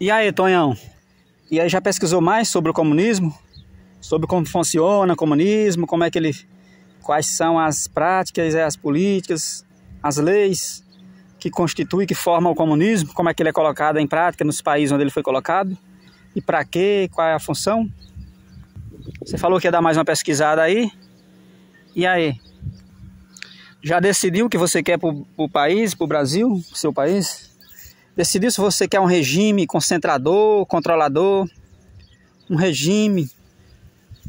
E aí, Tonhão? E aí, já pesquisou mais sobre o comunismo? Sobre como funciona o comunismo, quais são as práticas, as políticas, as leis que constituem, que formam o comunismo, como é que ele é colocado em prática nos países onde ele foi colocado? E para quê? Qual é a função? Você falou que ia dar mais uma pesquisada aí. E aí? Já decidiu o que você quer para o país, para o Brasil, para o seu país? Decidiu se você quer um regime concentrador, controlador, um regime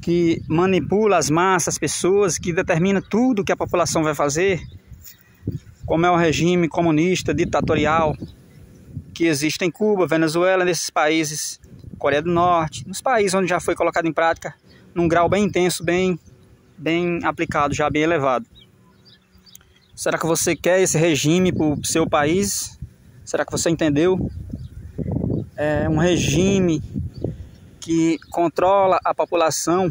que manipula as massas, as pessoas, que determina tudo que a população vai fazer, como é o regime comunista, ditatorial, que existe em Cuba, Venezuela, nesses países, Coreia do Norte, nos países onde já foi colocado em prática, num grau bem intenso, bem aplicado, já bem elevado. Será que você quer esse regime para o seu país? Será que você entendeu? É um regime que controla a população,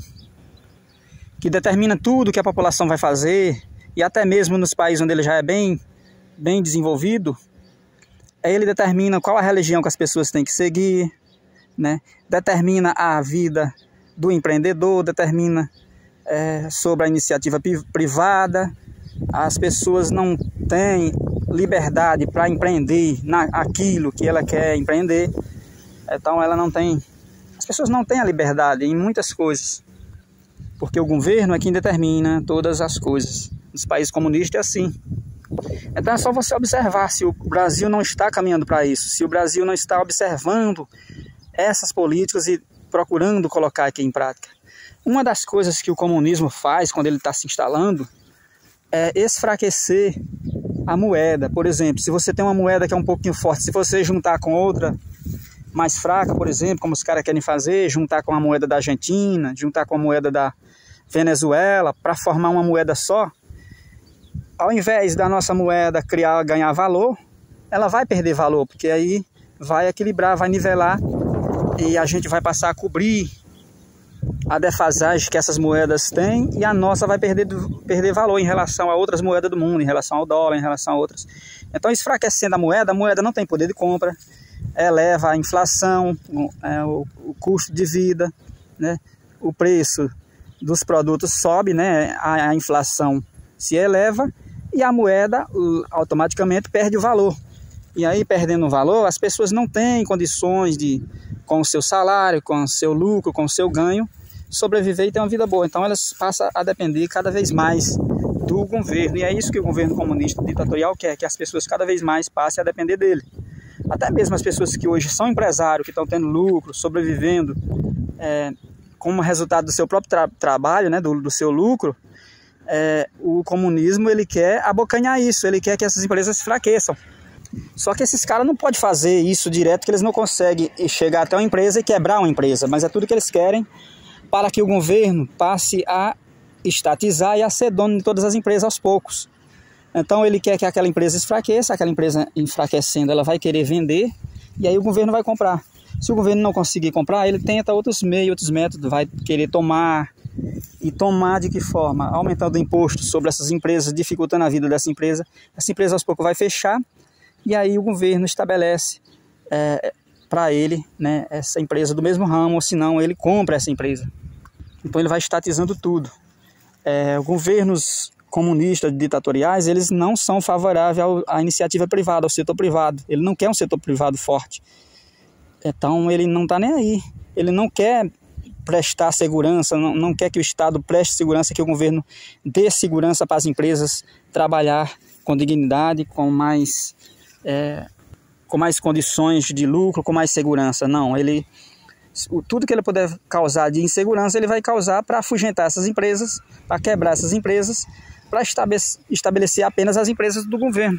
que determina tudo que a população vai fazer, e até mesmo nos países onde ele já é bem desenvolvido, ele determina qual a religião que as pessoas têm que seguir, né? Determina a vida do empreendedor, determina sobre a iniciativa privada. As pessoas não têm liberdade para empreender naquilo que ela quer empreender, então as pessoas não têm a liberdade em muitas coisas, porque o governo é quem determina todas as coisas. Nos países comunistas é assim. Então é só você observar se o Brasil não está caminhando para isso, se o Brasil não está observando essas políticas e procurando colocar aqui em prática. Uma das coisas que o comunismo faz quando ele está se instalando é esfraquecer a moeda. Por exemplo, se você tem uma moeda que é um pouquinho forte, se você juntar com outra mais fraca, por exemplo, como os caras querem fazer, juntar com a moeda da Argentina, juntar com a moeda da Venezuela, para formar uma moeda só, ao invés da nossa moeda ganhar valor, ela vai perder valor, porque aí vai equilibrar, vai nivelar, e a gente vai passar a cobrir a defasagem que essas moedas têm, e a nossa vai perder valor em relação a outras moedas do mundo, em relação ao dólar, em relação a outras. Então, enfraquecendo a moeda não tem poder de compra, eleva a inflação, o custo de vida, né? O preço dos produtos sobe, né? A inflação se eleva e a moeda automaticamente perde o valor. E aí, perdendo o valor, as pessoas não têm condições de, com o seu salário, com o seu lucro, com o seu ganho, sobreviver e ter uma vida boa. Então elas passam a depender cada vez mais do governo. E é isso que o governo comunista ditatorial quer, que as pessoas cada vez mais passem a depender dele. Até mesmo as pessoas que hoje são empresários, que estão tendo lucro, sobrevivendo como resultado do seu próprio trabalho, né, do seu lucro, o comunismo ele quer abocanhar isso, ele quer que essas empresas enfraqueçam. Só que esses caras não podem fazer isso direto, que eles não conseguem chegar até uma empresa e quebrar uma empresa, mas é tudo que eles querem para que o governo passe a estatizar e a ser dono de todas as empresas aos poucos. Então ele quer que aquela empresa enfraqueça, aquela empresa enfraquecendo ela vai querer vender e aí o governo vai comprar. Se o governo não conseguir comprar, ele tenta outros meios, outros métodos, vai querer tomar. E tomar de que forma? Aumentando o imposto sobre essas empresas, dificultando a vida dessa empresa. Essa empresa aos poucos vai fechar e aí o governo estabelece para ele, né, essa empresa do mesmo ramo, ou senão ele compra essa empresa. Então ele vai estatizando tudo. Governos comunistas, ditatoriais, eles não são favoráveis à iniciativa privada, ao setor privado. Ele não quer um setor privado forte. Então ele não está nem aí. Ele não quer prestar segurança, não quer que o Estado preste segurança, que o governo dê segurança para as empresas trabalhar com dignidade, com mais condições de lucro, com mais segurança. Não, tudo que ele puder causar de insegurança, ele vai causar para afugentar essas empresas, para quebrar essas empresas, para estabelecer apenas as empresas do governo.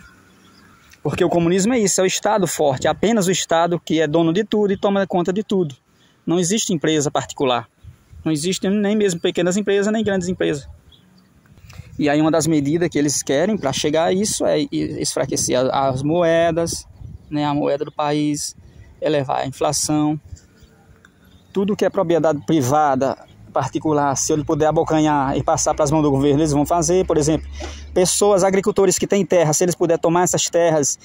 Porque o comunismo é isso, é o Estado forte, é apenas o Estado que é dono de tudo e toma conta de tudo. Não existe empresa particular, não existe nem mesmo pequenas empresas, nem grandes empresas. E aí uma das medidas que eles querem para chegar a isso é enfraquecer as moedas, né, a moeda do país, elevar a inflação. Tudo que é propriedade privada, particular, se ele puder abocanhar e passar para as mãos do governo, eles vão fazer. Por exemplo, agricultores que têm terra, se eles puderem tomar essas terras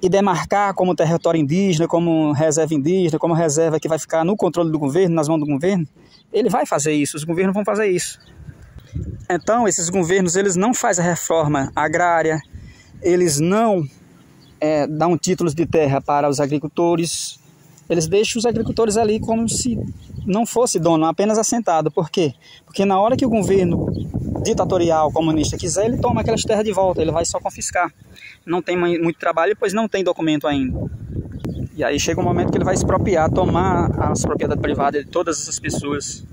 e demarcar como território indígena, como reserva que vai ficar no controle do governo, nas mãos do governo, ele vai fazer isso, os governos vão fazer isso. Então, esses governos, eles não fazem a reforma agrária, eles não dão títulos de terra para os agricultores, eles deixam os agricultores ali como se não fosse dono, apenas assentado. Por quê? Porque na hora que o governo ditatorial, comunista quiser, ele toma aquelas terras de volta, ele vai só confiscar. Não tem muito trabalho, pois não tem documento ainda. E aí chega um momento que ele vai expropriar, tomar as propriedades privadas de todas essas pessoas.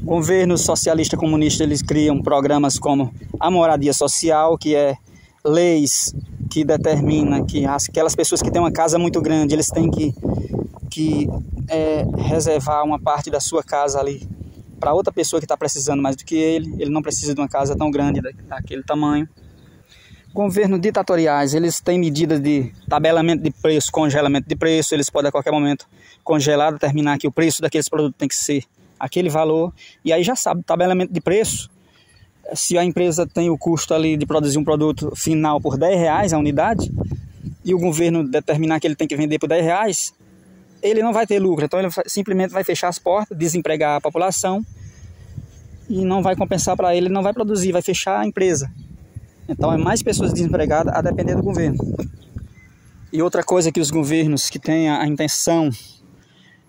Governos socialistas comunistas, eles criam programas como a moradia social, que é leis que determina que aquelas pessoas que têm uma casa muito grande, eles têm que reservar uma parte da sua casa ali para outra pessoa que está precisando mais do que ele não precisa de uma casa tão grande, daquele tamanho. Governos ditatoriais, eles têm medidas de tabelamento de preço, congelamento de preço, eles podem a qualquer momento congelar, determinar que o preço daqueles produtos tem que ser aquele valor, e aí já sabe, tabelamento de preço, se a empresa tem o custo ali de produzir um produto final por R$10 a unidade, e o governo determinar que ele tem que vender por R$10, ele não vai ter lucro, então ele simplesmente vai fechar as portas, desempregar a população, e não vai compensar para ele, não vai produzir, vai fechar a empresa. Então é mais pessoas desempregadas a depender do governo. E outra coisa que os governos que têm a intenção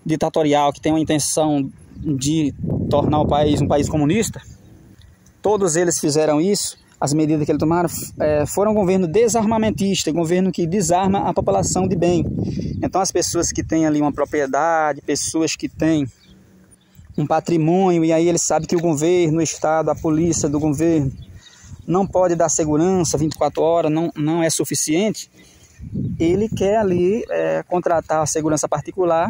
ditatorial, que têm a intenção de tornar o país um país comunista, todos eles fizeram isso. As medidas que eles tomaram foram um governo desarmamentista, governo que desarma a população de bem. Então as pessoas que têm ali uma propriedade, pessoas que têm um patrimônio, e aí eles sabem que o governo, o Estado, a polícia do governo não pode dar segurança 24 horas, não é suficiente, ele quer ali contratar a segurança particular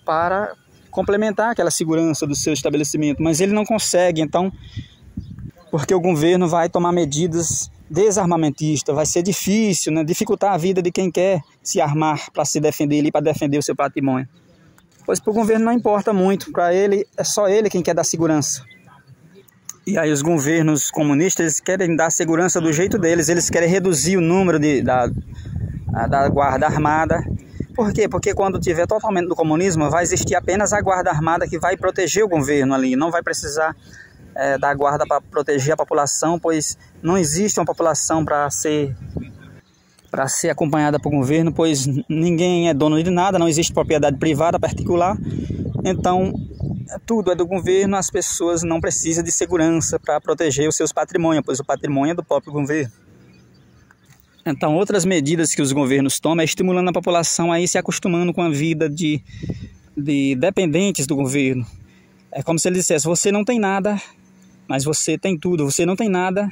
para complementar aquela segurança do seu estabelecimento, mas ele não consegue, então, porque o governo vai tomar medidas desarmamentistas, vai ser difícil, né, dificultar a vida de quem quer se armar para se defender ali, para defender o seu patrimônio. Pois para o governo não importa muito, para ele é só ele quem quer dar segurança. E aí os governos comunistas, eles querem dar segurança do jeito deles, eles querem reduzir o número da guarda armada. Por quê? Porque quando tiver totalmente no comunismo, vai existir apenas a guarda armada que vai proteger o governo ali, não vai precisar da guarda para proteger a população, pois não existe uma população para ser acompanhada por governo, pois ninguém é dono de nada, não existe propriedade privada particular, então tudo é do governo, as pessoas não precisam de segurança para proteger os seus patrimônios, pois o patrimônio é do próprio governo. Então outras medidas que os governos tomam é estimulando a população a ir se acostumando com a vida de dependentes do governo. É como se ele dissesse, você não tem nada, mas você tem tudo, você não tem nada,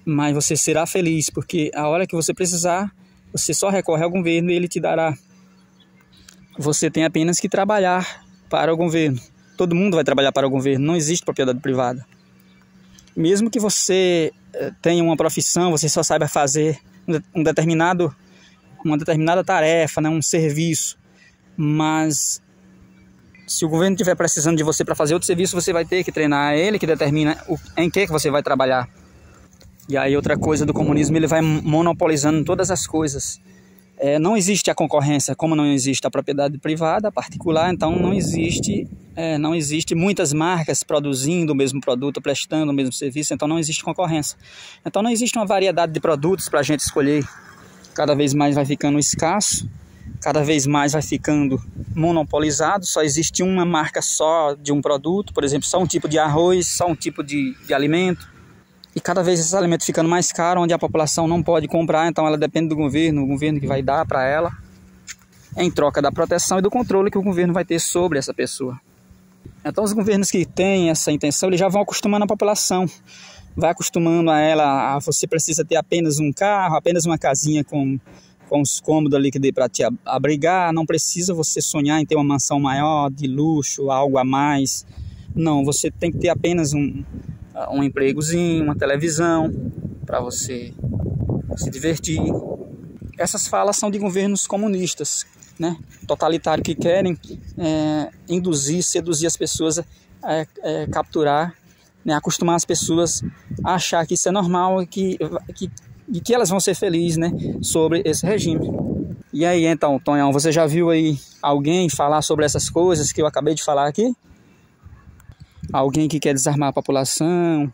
mas você será feliz, porque a hora que você precisar, você só recorre ao governo e ele te dará. Você tem apenas que trabalhar para o governo. Todo mundo vai trabalhar para o governo, não existe propriedade privada. Mesmo que você tenha uma profissão, você só saiba fazer uma determinada tarefa, né, um serviço, mas se o governo estiver precisando de você para fazer outro serviço, você vai ter que treinar, ele que determina em que você vai trabalhar. E aí outra coisa do comunismo, ele vai monopolizando todas as coisas. Não existe a concorrência, como não existe a propriedade privada, particular, então não existe muitas marcas produzindo o mesmo produto, prestando o mesmo serviço, então não existe concorrência. Então não existe uma variedade de produtos para a gente escolher. Cada vez mais vai ficando escasso, cada vez mais vai ficando monopolizado, só existe uma marca só de um produto, por exemplo, só um tipo de arroz, só um tipo de alimento. E cada vez esses alimentos ficando mais caros, onde a população não pode comprar, então ela depende do governo, o governo que vai dar para ela, em troca da proteção e do controle que o governo vai ter sobre essa pessoa. Então os governos que têm essa intenção, eles já vão acostumando a população, vai acostumando a ela, você precisa ter apenas um carro, apenas uma casinha com os cômodos ali que dê para te abrigar, não precisa você sonhar em ter uma mansão maior, de luxo, algo a mais, não, você tem que ter apenas um empregozinho, uma televisão, para você se divertir. Essas falas são de governos comunistas, né, totalitários, que querem induzir, seduzir as pessoas a capturar, né, acostumar as pessoas a achar que isso é normal e que elas vão ser felizes, né, sobre esse regime. E aí então, Tonhão, você já viu aí alguém falar sobre essas coisas que eu acabei de falar aqui? Alguém que quer desarmar a população,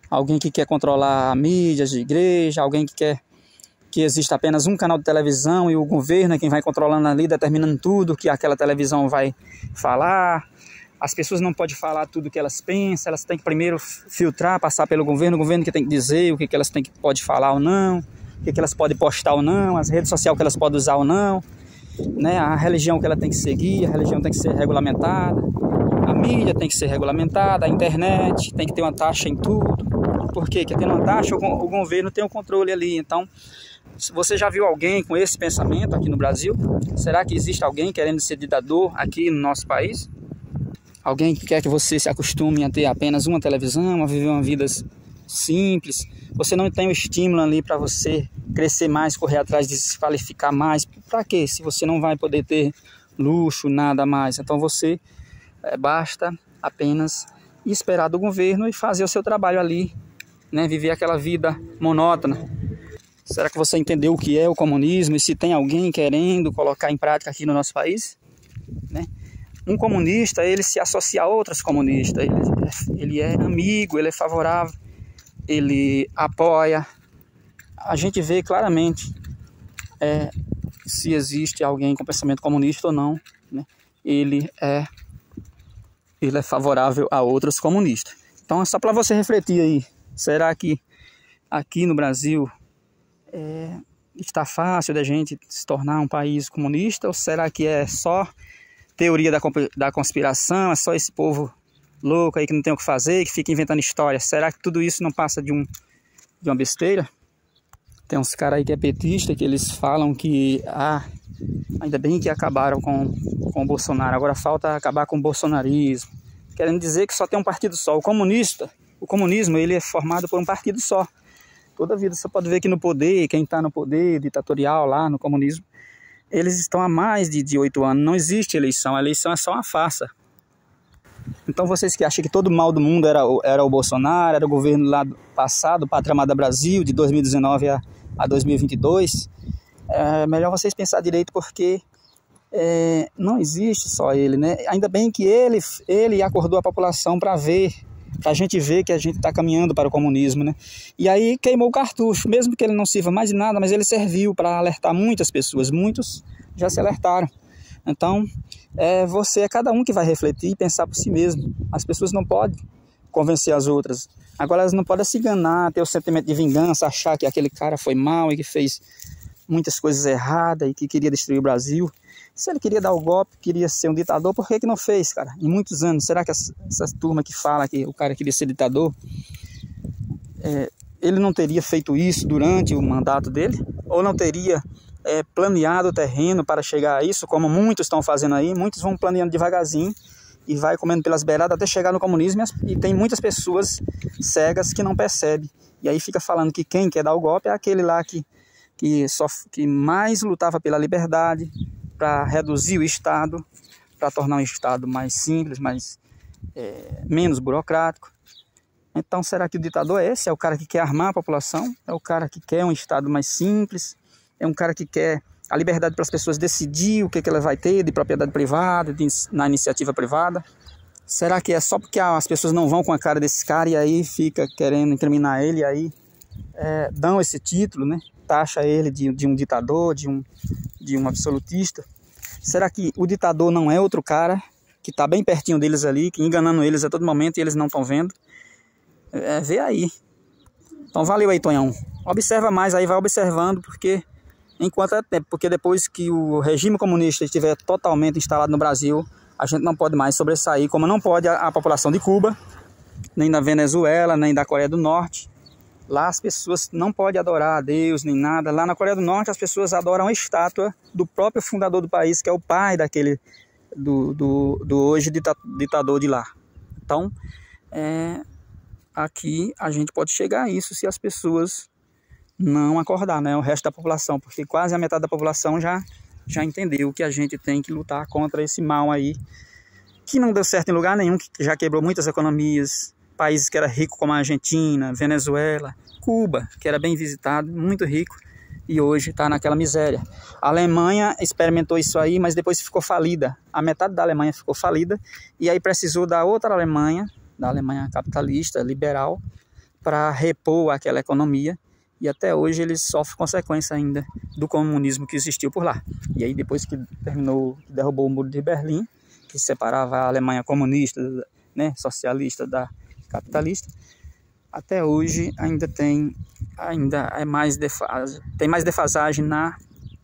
alguém que quer controlar mídias de igreja, alguém que quer que exista apenas um canal de televisão e o governo é quem vai controlando ali, determinando tudo que aquela televisão vai falar. As pessoas não podem falar tudo o que elas pensam, elas têm que primeiro filtrar, passar pelo governo, o governo que tem que dizer o que elas pode falar ou não, o que elas podem postar ou não, as redes sociais que elas podem usar ou não, né? A religião que ela tem que seguir, a religião tem que ser regulamentada, a mídia tem que ser regulamentada, a internet tem que ter uma taxa em tudo. Por quê? Porque tendo uma taxa, o governo tem o controle ali. Então, você já viu alguém com esse pensamento aqui no Brasil? Será que existe alguém querendo ser ditador aqui no nosso país? Alguém que quer que você se acostume a ter apenas uma televisão, a viver uma vida simples? Você não tem o estímulo ali para você crescer mais, correr atrás de se qualificar mais. Para quê? Se você não vai poder ter luxo, nada mais. Então você basta apenas esperar do governo e fazer o seu trabalho ali, né? Viver aquela vida monótona. Será que você entendeu o que é o comunismo e se tem alguém querendo colocar em prática aqui no nosso país? Né? Um comunista, ele se associa a outros comunistas, ele é amigo, ele é favorável, ele apoia. A gente vê claramente se existe alguém com pensamento comunista ou não, né? Ele é favorável a outros comunistas. Então é só para você refletir aí, será que aqui no Brasil está fácil da gente se tornar um país comunista, ou será que é só teoria da conspiração, é só esse povo louco aí que não tem o que fazer, que fica inventando história? Será que tudo isso não passa de uma besteira? Tem uns caras aí que é petista, que eles falam que ainda bem que acabaram com o Bolsonaro, agora falta acabar com o bolsonarismo, querendo dizer que só tem um partido só. O comunismo ele é formado por um partido só. Toda a vida você pode ver que no poder, quem está no poder ditatorial lá no comunismo, eles estão há mais de 8 anos, não existe eleição, a eleição é só uma farsa. Então vocês que acham que todo mal do mundo era o Bolsonaro, era o governo lá passado, Pátria Amada Brasil, de 2019 a 2022, é melhor vocês pensar direito, porque não existe só ele, né? Ainda bem que ele acordou a população para a gente ver que a gente está caminhando para o comunismo, né? E aí queimou o cartucho, mesmo que ele não sirva mais de nada, mas ele serviu para alertar muitas pessoas, muitos já se alertaram. Então, é cada um que vai refletir e pensar por si mesmo. As pessoas não podem convencer as outras. Agora elas não podem se enganar, ter o sentimento de vingança, achar que aquele cara foi mau e que fez muitas coisas erradas e que queria destruir o Brasil. Se ele queria dar o golpe, queria ser um ditador, por que não fez, cara? Em muitos anos, será que essa turma que fala que o cara queria ser ditador, ele não teria feito isso durante o mandato dele? Ou não teria planeado o terreno para chegar a isso, como muitos estão fazendo aí? Muitos vão planeando devagarzinho e vai comendo pelas beiradas até chegar no comunismo, e tem muitas pessoas cegas que não percebem. E aí fica falando que quem quer dar o golpe é aquele lá que mais lutava pela liberdade, para reduzir o Estado, para tornar um Estado mais simples, menos burocrático. Então, será que o ditador é esse? É o cara que quer armar a população? É o cara que quer um Estado mais simples? É um cara que quer a liberdade para as pessoas decidir o que ela vai ter de propriedade privada, na iniciativa privada? Será que é só porque as pessoas não vão com a cara desse cara e aí fica querendo incriminar ele, e aí dão esse título, né? Taxa ele de um ditador, de um absolutista? Será que o ditador não é outro cara que está bem pertinho deles ali, que enganando eles a todo momento e eles não estão vendo? Vê aí. Então valeu aí, Tonhão. Observa mais aí, vai observando, porque enquanto é tempo, porque depois que o regime comunista estiver totalmente instalado no Brasil, a gente não pode mais sobressair, como não pode a população de Cuba, nem da Venezuela, nem da Coreia do Norte. Lá as pessoas não podem adorar a Deus nem nada. Lá na Coreia do Norte as pessoas adoram a estátua do próprio fundador do país, que é o pai do hoje ditador de lá. Então, aqui a gente pode chegar a isso se as pessoas não acordar, né? O resto da população, porque quase a metade da população já entendeu que a gente tem que lutar contra esse mal aí, que não deu certo em lugar nenhum, que já quebrou muitas economias. Países que eram ricos como a Argentina, Venezuela, Cuba, que era bem visitado, muito rico, e hoje está naquela miséria. A Alemanha experimentou isso aí, mas depois ficou falida. A metade da Alemanha ficou falida e aí precisou da outra Alemanha, da Alemanha capitalista, liberal, para repor aquela economia. E até hoje eles sofrem consequência ainda do comunismo que existiu por lá. E aí depois que derrubou o Muro de Berlim, que separava a Alemanha comunista, né, socialista da capitalista, até hoje tem mais defasagem na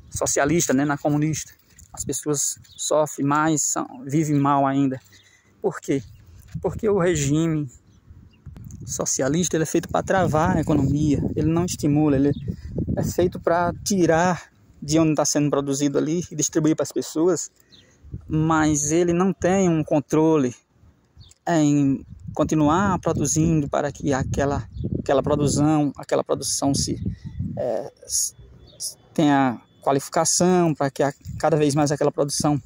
socialista, né, na comunista. As pessoas sofrem mais, vivem mal ainda. Por quê? Porque o regime socialista ele é feito para travar a economia, ele não estimula, ele é feito para tirar de onde está sendo produzido ali e distribuir para as pessoas, mas ele não tem um controle em continuar produzindo para que aquela produção tenha qualificação, para que cada vez mais aquela produção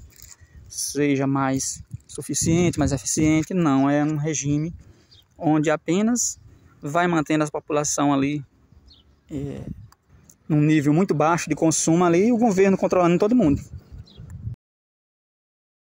seja mais suficiente, mais eficiente. Não, é um regime onde apenas vai mantendo a população ali num nível muito baixo de consumo ali e o governo controlando todo mundo.